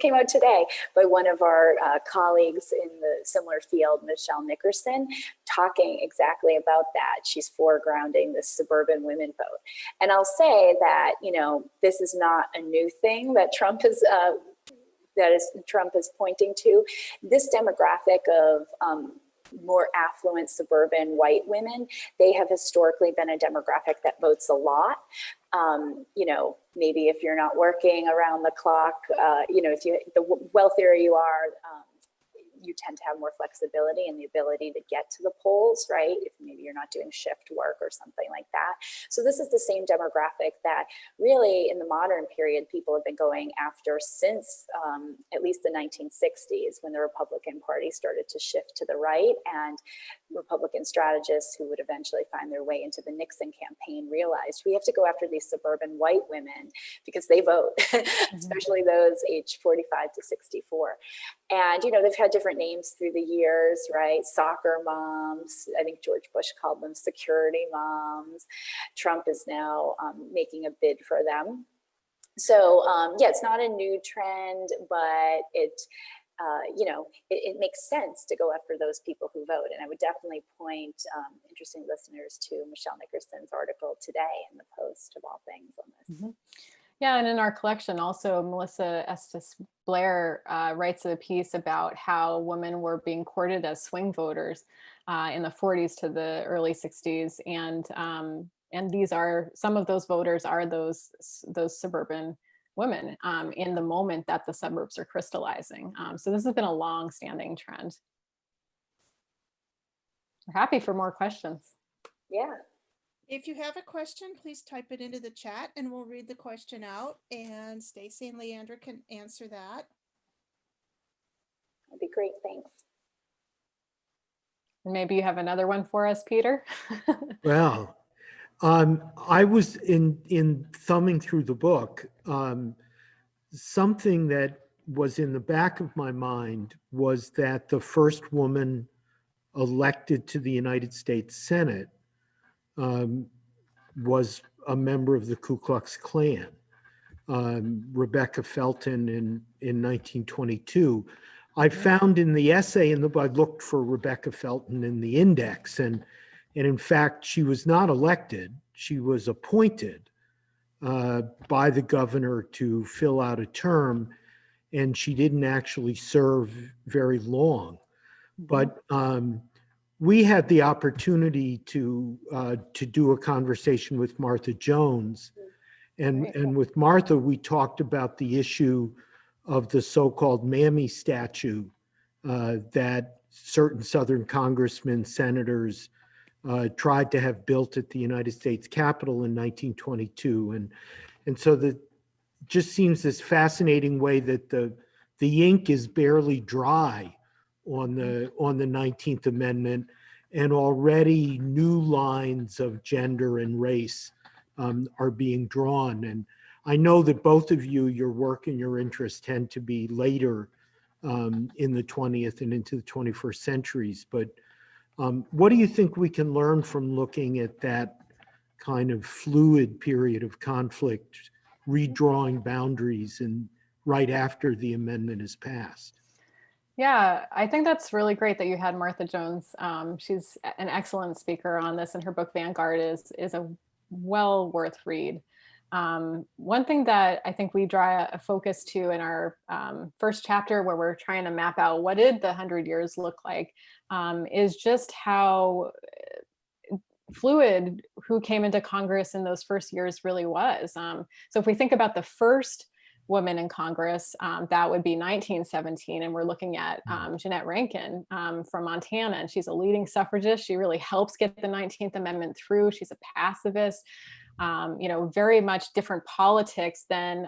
came out today by one of our colleagues in the similar field, Michelle Nickerson, talking exactly about that. She's foregrounding the suburban women vote. And I'll say that, this is not a new thing that Trump is pointing to. This demographic of more affluent suburban white women, they have historically been a demographic that votes a lot. Maybe if you're not working around the clock, the wealthier you are, you tend to have more flexibility and the ability to get to the polls, right? If maybe you're not doing shift work or something like that. So this is the same demographic that really in the modern period, people have been going after since at least the 1960s, when the Republican Party started to shift to the right, and Republican strategists who would eventually find their way into the Nixon campaign realized we have to go after these suburban white women because they vote, especially those aged 45 to 64. And, they've had different names through the years, right? Soccer moms. I think George Bush called them security moms. Trump is now making a bid for them. So, it's not a new trend, but it makes sense to go after those people who vote. And I would definitely point interesting listeners to Michelle Nickerson's article today in the Post, of all things, on this. Yeah, and in our collection also, Melissa Estes Blair writes a piece about how women were being courted as swing voters in the 40s to the early 60s, and these are, some of those voters are those suburban women in the moment that the suburbs are crystallizing. So this has been a long-standing trend. We're happy for more questions. Yeah. If you have a question, please type it into the chat and we'll read the question out, and Stacie and Leandra can answer that. That'd be great, thanks. Maybe you have another one for us, Peter? Well, I was in thumbing through the book, something that was in the back of my mind was that the first woman elected to the United States Senate was a member of the Ku Klux Klan, Rebecca Felton in 1922. I found in the essay in the book, I looked for Rebecca Felton in the index, and in fact, she was not elected. She was appointed by the governor to fill out a term, and she didn't actually serve very long. But we had the opportunity to do a conversation with Martha Jones, and with Martha, we talked about the issue of the so-called Mammy statue that certain Southern congressmen, senators tried to have built at the United States Capitol in 1922, and so that just seems this fascinating way that the ink is barely dry on the 19th Amendment, and already new lines of gender and race are being drawn. And I know that both of you, your work and your interests tend to be later in the 20th and into the 21st centuries. But what do you think we can learn from looking at that kind of fluid period of conflict, redrawing boundaries, and right after the amendment is passed? Yeah, I think that's really great that you had Martha Jones. She's an excellent speaker on this, and her book Vanguard is a well worth read. One thing that I think we draw a focus to in our first chapter, where we're trying to map out what did the 100 years look like, is just how fluid who came into Congress in those first years really was. So if we think about the first woman in Congress, that would be 1917, and we're looking at Jeanette Rankin from Montana, and she's a leading suffragist. She really helps get the 19th Amendment through. She's a pacifist. very much different politics than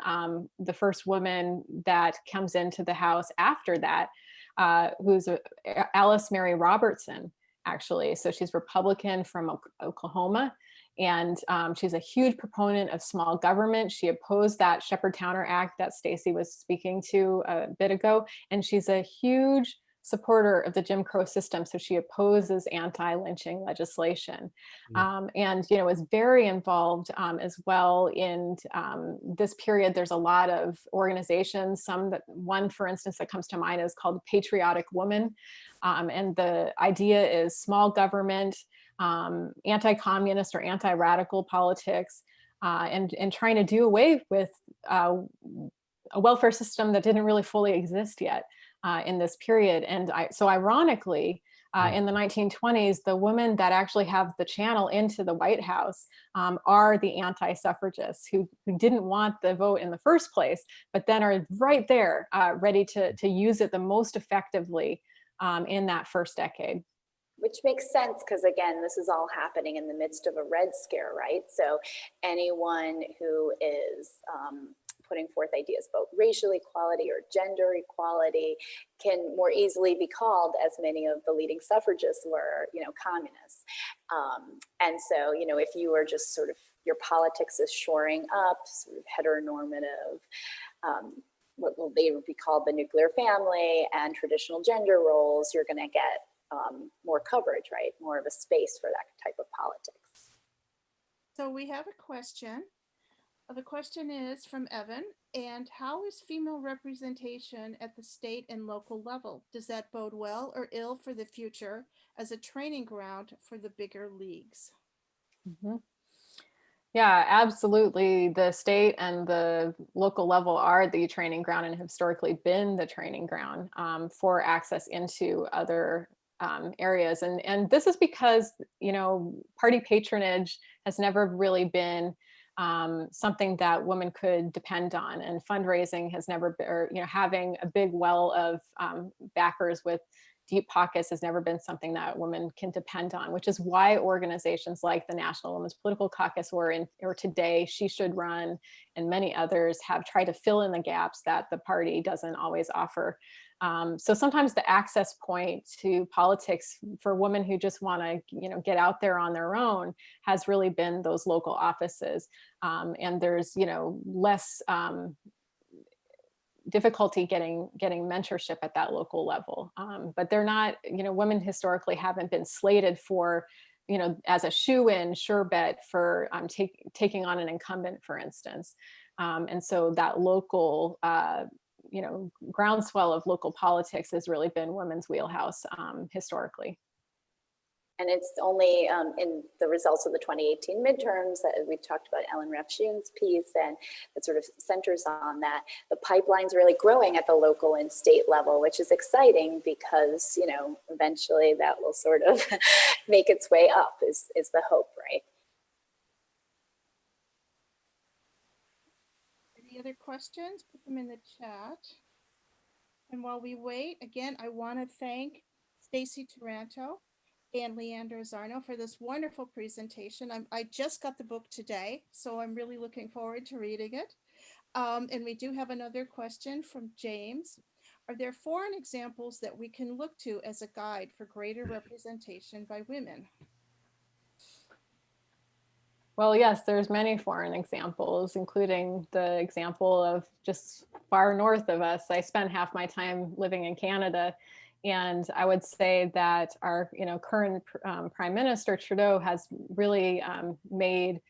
the first woman that comes into the House after that, who's Alice Mary Robertson, actually. So she's Republican from Oklahoma, and she's a huge proponent of small government. She opposed that Shepherd-Towner Act that Stacie was speaking to a bit ago, and she's a huge supporter of the Jim Crow system. So she opposes anti-lynching legislation, and is very involved as well in this period. There's a lot of organizations. One, for instance, that comes to mind is called Patriotic Woman, and the idea is small government, anti-communist or anti-radical politics, and trying to do away with a welfare system that didn't really fully exist yet. In this period. And so ironically, in the 1920s, the women that actually have the channel into the White House are the anti-suffragists who didn't want the vote in the first place, but then are right there ready to use it the most effectively in that first decade. Which makes sense because, again, this is all happening in the midst of a Red Scare, right? So anyone who is putting forth ideas about racial equality or gender equality can more easily be called, as many of the leading suffragists were, communists. And so, if you are just sort of, your politics is shoring up, sort of heteronormative, what will they be called the nuclear family and traditional gender roles, you're going to get more coverage, right? More of a space for that type of politics. So we have a question. The question is from Evan, and how is female representation at the state and local level? Does that bode well or ill for the future as a training ground for the bigger leagues? Mm-hmm. Yeah, absolutely. The state and the local level are the training ground and have historically been the training ground for access into other areas. And this is because, party patronage has never really been something that women could depend on, and fundraising has never been, or having a big well of backers with deep pockets has never been something that women can depend on, which is why organizations like the National Women's Political Caucus or today She Should Run and many others have tried to fill in the gaps that the party doesn't always offer. So sometimes the access point to politics for women who just want to, get out there on their own has really been those local offices. And there's, less difficulty getting mentorship at that local level. But they're not, women historically haven't been slated for, as a shoe-in, sure bet for taking on an incumbent, for instance. And so that local, groundswell of local politics has really been women's wheelhouse historically. And it's only in the results of the 2018 midterms that we talked about Ellen Rafshoon's piece, and it sort of centers on that. The pipeline's really growing at the local and state level, which is exciting because, eventually that will sort of make its way up is the hope, right? Any other questions? Put them in the chat. And while we wait, again, I want to thank Stacie Taranto and Leandra Zarnow for this wonderful presentation. I just got the book today, so I'm really looking forward to reading it. And we do have another question from James. Are there foreign examples that we can look to as a guide for greater representation by women? Well, yes, there's many foreign examples, including the example of just far north of us. I spent half my time living in Canada, and I would say that our current Prime Minister Trudeau has really made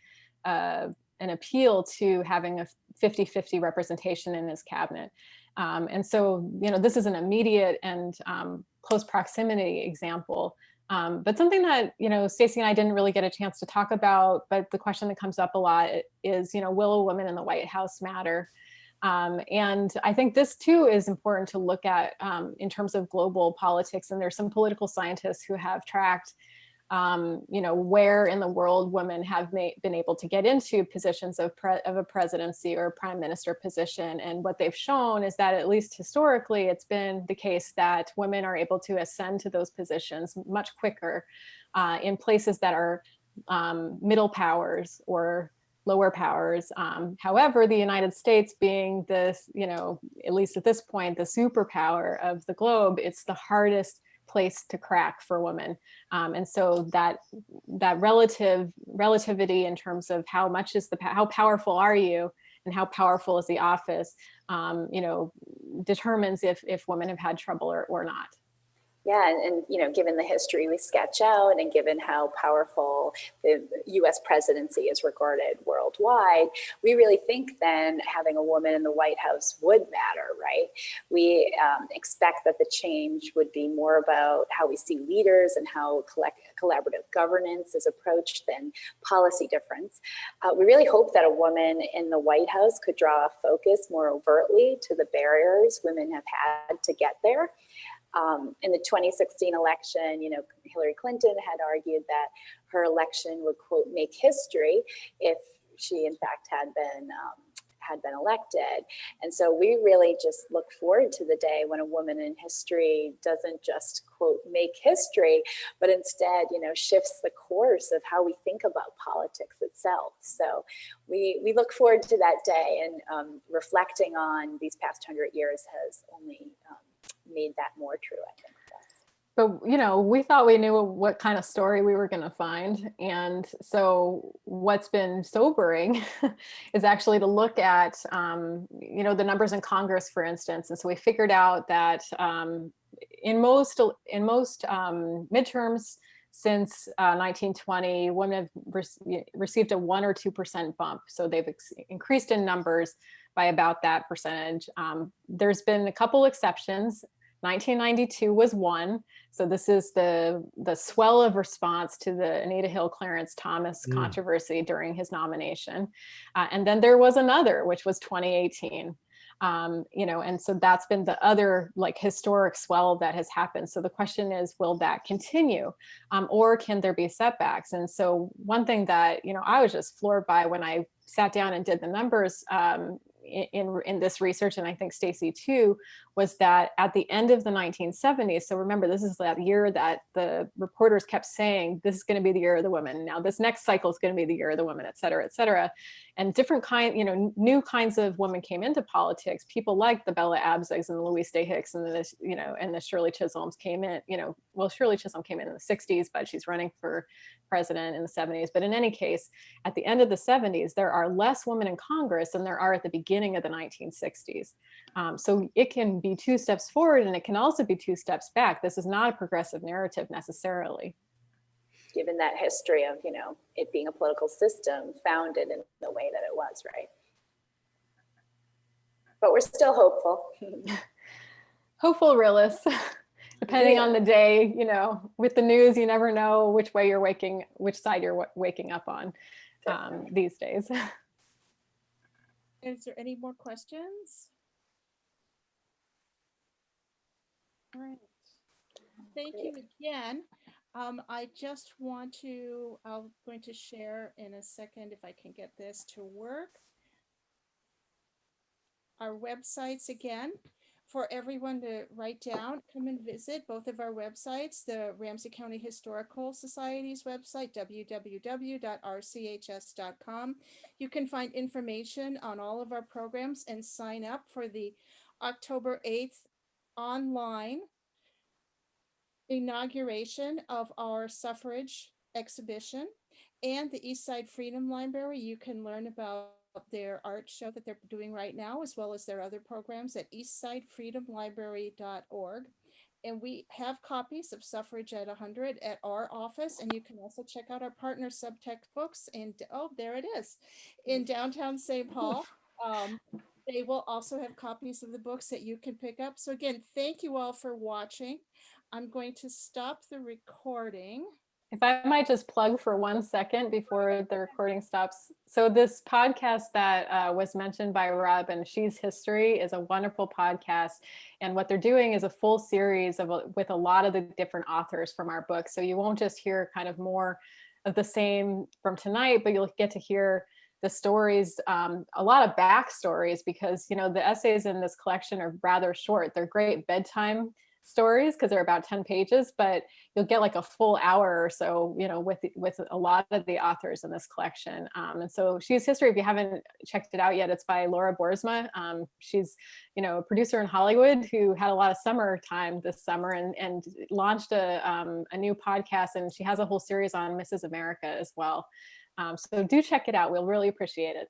an appeal to having a 50-50 representation in his cabinet. And so, this is an immediate and close proximity example. But something that, Stacie and I didn't really get a chance to talk about, but the question that comes up a lot is, will a woman in the White House matter? And I think this too is important to look at in terms of global politics. And there's some political scientists who have tracked, where in the world women have been able to get into positions of a presidency or prime minister position. And what they've shown is that, at least historically, it's been the case that women are able to ascend to those positions much quicker in places that are middle powers or lower powers. However, the United States being this, at least at this point, the superpower of the globe, it's the hardest place to crack for women. And so that relativity in terms of how powerful are you and how powerful is the office, determines if women have had trouble or not. Yeah, and given the history we sketch out, and given how powerful the U.S. presidency is regarded worldwide, we really think then having a woman in the White House would matter, right? We expect that the change would be more about how we see leaders and how collaborative governance is approached than policy difference. We really hope that a woman in the White House could draw a focus more overtly to the barriers women have had to get there. In the 2016 election, Hillary Clinton had argued that her election would, quote, make history if she in fact had been elected. And so we really just look forward to the day when a woman in history doesn't just, quote, make history, but instead, shifts the course of how we think about politics itself. So we look forward to that day, and reflecting on these past 100 years has only made that more true, I think. But, we thought we knew what kind of story we were going to find. And so what's been sobering is actually to look at, the numbers in Congress, for instance. And so we figured out that in most midterms since 1920, women have received a 1 or 2% bump. So they've increased in numbers by about that percentage. There's been a couple exceptions. 1992 was one. So this is the swell of response to the Anita Hill Clarence Thomas controversy during his nomination. And then there was another, which was 2018. And so that's been the other historic swell that has happened. So the question is, will that continue? Or can there be setbacks? And so one thing that, I was just floored by when I sat down and did the numbers in this research, and I think Stacie too, was that at the end of the 1970s, so remember, this is that year that the reporters kept saying, this is going to be the year of the woman. Now this next cycle is going to be the year of the woman, et cetera, et cetera. And different new kinds of women came into politics. People like the Bella Abzugs and the Louise Day Hicks and the Shirley Chisholms came in, Shirley Chisholm came in the 60s, but she's running for president in the 70s. But in any case, at the end of the 70s, there are less women in Congress than there are at the beginning of the 1960s. So it can be 2 steps forward, and it can also be 2 steps back. This is not a progressive narrative necessarily. Given that history of, it being a political system founded in the way that it was, right? But we're still hopeful. Hopeful realists. Depending on the day, with the news, you never know which side you're waking up on these days. Is there any more questions? All right. Thank you again. I'm going to share in a second, if I can get this to work, our websites again. For everyone to write down, come and visit both of our websites, the Ramsey County Historical Society's website, www.rchs.com. You can find information on all of our programs and sign up for the October 8th online inauguration of our suffrage exhibition and the Eastside Freedom Library. You can learn about their art show that they're doing right now, as well as their other programs at eastsidefreedomlibrary.org. And we have copies of Suffrage at 100 at our office. And you can also check out our partner Subtext Books in, there it is, in downtown St. Paul. They will also have copies of the books that you can pick up. So again, thank you all for watching. I'm going to stop the recording. If I might just plug for 1 second before the recording stops. So this podcast that was mentioned by Rob and She's History is a wonderful podcast. And what they're doing is a full series with a lot of the different authors from our book. So you won't just hear kind of more of the same from tonight, but you'll get to hear the stories, a lot of backstories, because, the essays in this collection are rather short. They're great bedtime stories because they're about 10 pages, but you'll get like a full hour or so, you know, with a lot of the authors in this collection. And so She's History, if you haven't checked it out yet, it's by Laura Boersma. She's, you know, a producer in Hollywood who had a lot of summer time this summer and launched a new podcast, and she has a whole series on Mrs. America as well. So do check it out. We'll really appreciate it.